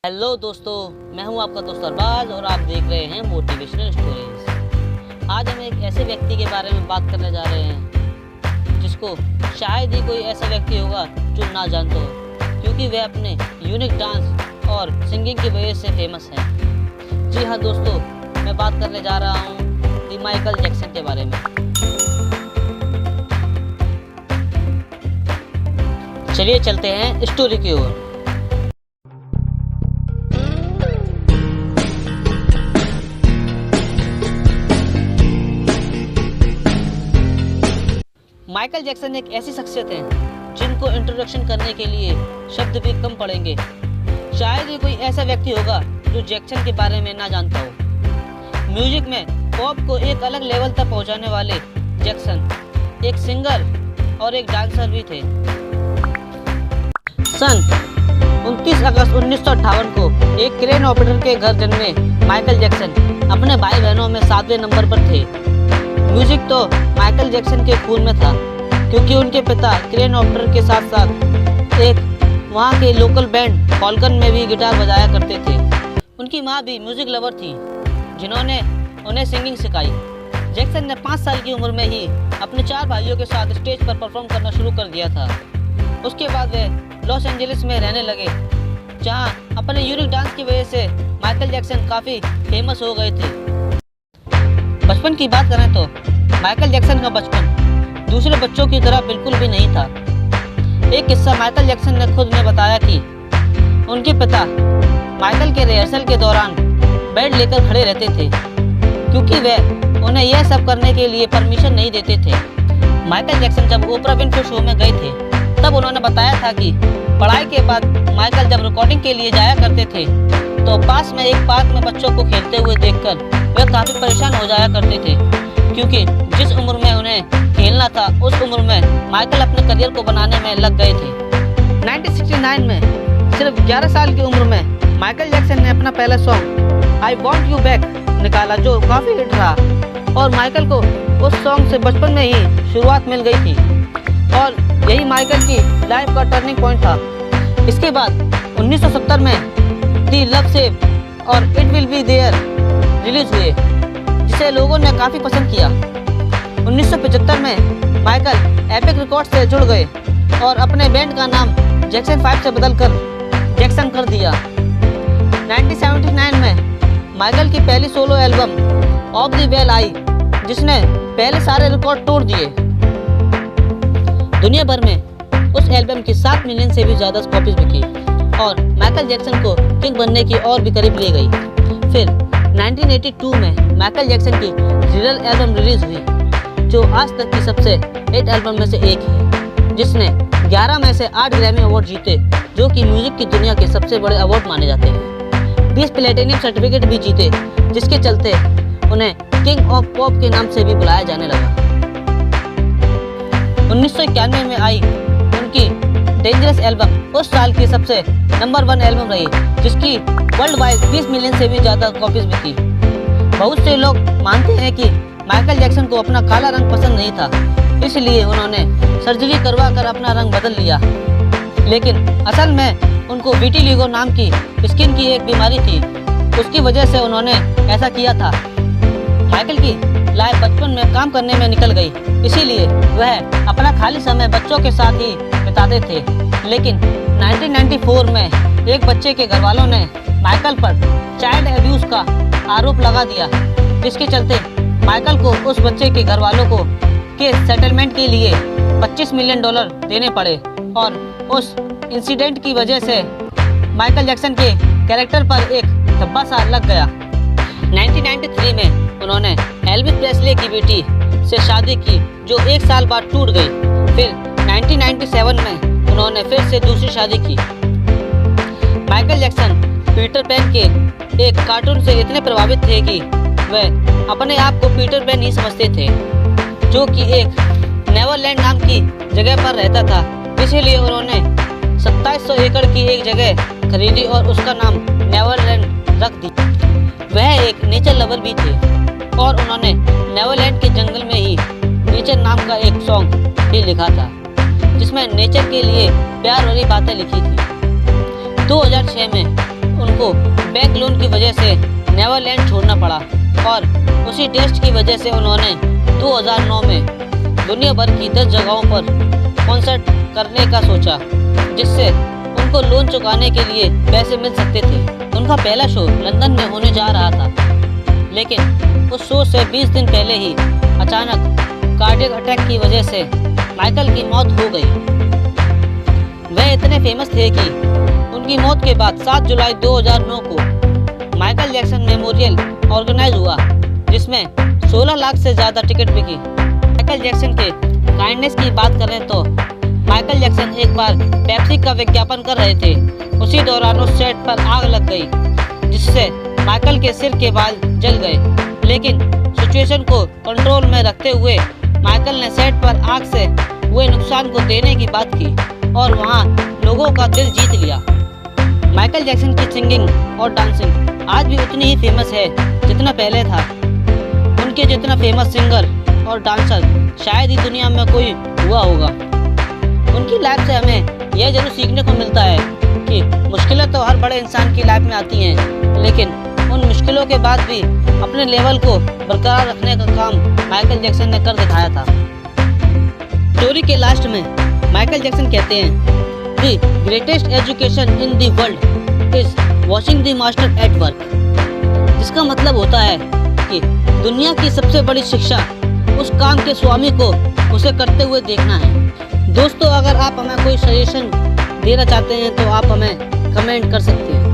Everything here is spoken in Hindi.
हेलो दोस्तों, मैं हूं आपका दोस्त अरबाज और आप देख रहे हैं मोटिवेशनल स्टोरीज। आज हम एक ऐसे व्यक्ति के बारे में बात करने जा रहे हैं जिसको शायद ही कोई ऐसा व्यक्ति होगा जो ना जानता हो, क्योंकि वह अपने यूनिक डांस और सिंगिंग की वजह से फेमस है। जी हाँ दोस्तों, मैं बात करने जा रहा हूँ दी माइकल जैक्सन के बारे में। चलिए चलते हैं स्टोरी की ओर। माइकल जैक्सन एक ऐसी शख्सियत है जिनको इंट्रोडक्शन करने के लिए शब्द भी कम पड़ेंगे। शायद ही कोई ऐसा व्यक्ति होगा जो जैक्सन के बारे में ना जानता हो। म्यूजिक में पॉप को एक अलग लेवल तक पहुंचाने वाले जैक्सन एक सिंगर और एक डांसर भी थे। सन 29 अगस्त 1958 को एक क्रेन ऑपरेटर के घर जन्मे माइकल जैक्सन अपने भाई बहनों में 7वें नंबर पर थे। म्यूजिक तो माइकल जैक्सन के खून में था, क्योंकि उनके पिता क्रेन ऑपरेटर के साथ साथ एक वहाँ के लोकल बैंड फॉल्कन में भी गिटार बजाया करते थे। उनकी माँ भी म्यूजिक लवर थी, जिन्होंने उन्हें सिंगिंग सिखाई। जैक्सन ने 5 साल की उम्र में ही अपने 4 भाइयों के साथ स्टेज पर परफॉर्म करना शुरू कर दिया था। उसके बाद वे लॉस एंजलिस में रहने लगे, जहाँ अपने यूनिक डांस की वजह से माइकल जैक्सन काफ़ी फेमस हो गए थे। बचपन की बात करें तो माइकल जैक्सन का बचपन दूसरे बच्चों की तरह बिल्कुल भी नहीं था। एक किस्सा माइकल जैक्सन ने खुद ने बताया कि उनके पिता माइकल के रिहर्सल के दौरान बेड लेकर खड़े रहते थे, क्योंकि वे उन्हें यह सब करने के लिए परमिशन नहीं देते थे। माइकल जैक्सन जब ओपरा विनफ्रे शो में गए थे, तब उन्होंने बताया था कि पढ़ाई के बाद माइकल जब रिकॉर्डिंग के लिए जाया करते थे तो पास में एक पार्क में बच्चों को खेलते हुए देखकर वे काफ़ी परेशान हो जाया करते थे, क्योंकि जिस उम्र में उन्हें खेलना था उस उम्र में माइकल अपने करियर को बनाने में लग गए थे। 1969 में सिर्फ 11 साल की उम्र में माइकल जैक्सन ने अपना पहला song I want you back निकाला, जो काफ़ी हिट रहा और माइकल को उस सॉन्ग से बचपन में ही शुरुआत मिल गई थी और यही माइकल की लाइफ का टर्निंग पॉइंट था। इसके बाद 1970 में दी लव सेव और it will be there release हुए, जिसे लोगों ने काफ़ी पसंद किया। 1975 में माइकल एपिक रिकॉर्ड्स से जुड़ गए और अपने बैंड का नाम जैक्सन 5 से बदलकर जैक्सन कर दिया। 1979 में माइकल की पहली solo album of the well I, जिसने पहले सारे रिकॉर्ड तोड़ दिए। दुनिया भर में उस एल्बम की 7 मिलियन से भी ज़्यादा कॉपीज बिकी और माइकल जैक्सन को किंग बनने की और भी करीब ले गई। फिर 1982 में माइकल जैक्सन की थ्रिलर एल्बम रिलीज हुई, जो आज तक की सबसे हिट एल्बम में से एक है, जिसने 11 में से 8 ग्रैमी अवार्ड जीते, जो कि म्यूजिक की दुनिया के सबसे बड़े अवार्ड माने जाते हैं। 20 प्लेटिनियम सर्टिफिकेट भी जीते, जिसके चलते उन्हें किंग ऑफ पॉप के नाम से भी बुलाया जाने लगा। 1991 में आई उनकी डेंजरस एल्बम उस साल की सबसे नंबर 1 एल्बम रही, जिसकी वर्ल्ड वाइड 20 मिलियन से भी ज़्यादा कॉपीज बिकी। बहुत से लोग मानते हैं कि माइकल जैक्सन को अपना काला रंग पसंद नहीं था, इसलिए उन्होंने सर्जरी करवा कर अपना रंग बदल लिया, लेकिन असल में उनको विटिलिगो नाम की स्किन की एक बीमारी थी, उसकी वजह से उन्होंने ऐसा किया था। माइकल की लाइफ बचपन में काम करने में निकल गई, इसीलिए वह अपना खाली समय बच्चों के साथ ही बिताते थे। लेकिन 1994 में एक बच्चे के घर वालों ने माइकल पर चाइल्ड अब्यूज का आरोप लगा दिया, जिसके चलते माइकल को उस बच्चे के घर वालों को के सेटलमेंट के लिए $25 मिलियन देने पड़े और उस इंसिडेंट की वजह से माइकल जैक्सन के कैरेक्टर पर एक धब्बा सा लग गया। 1993 में उन्होंने एल्विस प्रेस्ले की बेटी से शादी की, जो 1 साल बाद टूट गई। फिर 1997 में उन्होंने फिर से दूसरी शादी की। माइकल जैक्सन पीटर पैन के एक कार्टून से इतने प्रभावित थे कि वह अपने आप को पीटर पैन ही समझते थे, जो कि एक नेवरलैंड नाम की जगह पर रहता था। इसलिए उन्होंने 2700 एकड़ की एक जगह खरीदी और उसका नाम नेवरलैंड रख दी। वह एक नेचर लवर भी थे और उन्होंने नेवरलैंड के जंगल में ही नेचर नाम का एक सॉन्ग भी लिखा था, जिसमें नेचर के लिए प्यार वाली बातें लिखी थी। 2006 में उनको बैंक लोन की वजह से नेदरलैंड छोड़ना पड़ा और उसी टेस्ट की वजह से उन्होंने 2009 में दुनिया भर की 10 जगहों पर कॉन्सर्ट करने का सोचा, जिससे उनको लोन चुकाने के लिए पैसे मिल सकते थे। उनका पहला शो लंदन में होने जा रहा था, लेकिन उस शो से 20 दिन पहले ही अचानक कार्डियक अटैक की वजह से माइकल की मौत हो गई। वह इतने फेमस थे कि उनकी मौत के बाद 7 जुलाई 2009 को माइकल जैक्सन मेमोरियल ऑर्गेनाइज हुआ, जिसमें 16 लाख से ज़्यादा टिकट बिकी। माइकल जैक्सन के काइंडनेस की बात करें तो माइकल जैक्सन एक बार पेप्सी का विज्ञापन कर रहे थे। उसी दौरान उस सेट पर आग लग गई, जिससे माइकल के सिर के बाल जल गए। लेकिन सिचुएशन को कंट्रोल में रखते हुए माइकल ने सेट पर आग से हुए नुकसान को देने की बात की और वहाँ लोगों का दिल जीत लिया। माइकल जैक्सन की सिंगिंग और डांसिंग आज भी उतनी ही फेमस है जितना पहले था। उनके जितना फेमस सिंगर और डांसर शायद ही दुनिया में कोई हुआ होगा। उनकी लाइफ से हमें यह जरूर सीखने को मिलता है कि मुश्किलें तो हर बड़े इंसान की लाइफ में आती हैं, लेकिन उन मुश्किलों के बाद भी अपने लेवल को बरकरार रखने का काम माइकल जैक्सन ने कर दिखाया था। स्टोरी के लास्ट में माइकल जैक्सन कहते हैं, the greatest education in the world is watching the master at work, जिसका मतलब होता है कि दुनिया की सबसे बड़ी शिक्षा उस काम के स्वामी को उसे करते हुए देखना है। दोस्तों, अगर आप हमें कोई सजेशन देना चाहते हैं तो आप हमें कमेंट कर सकते हैं।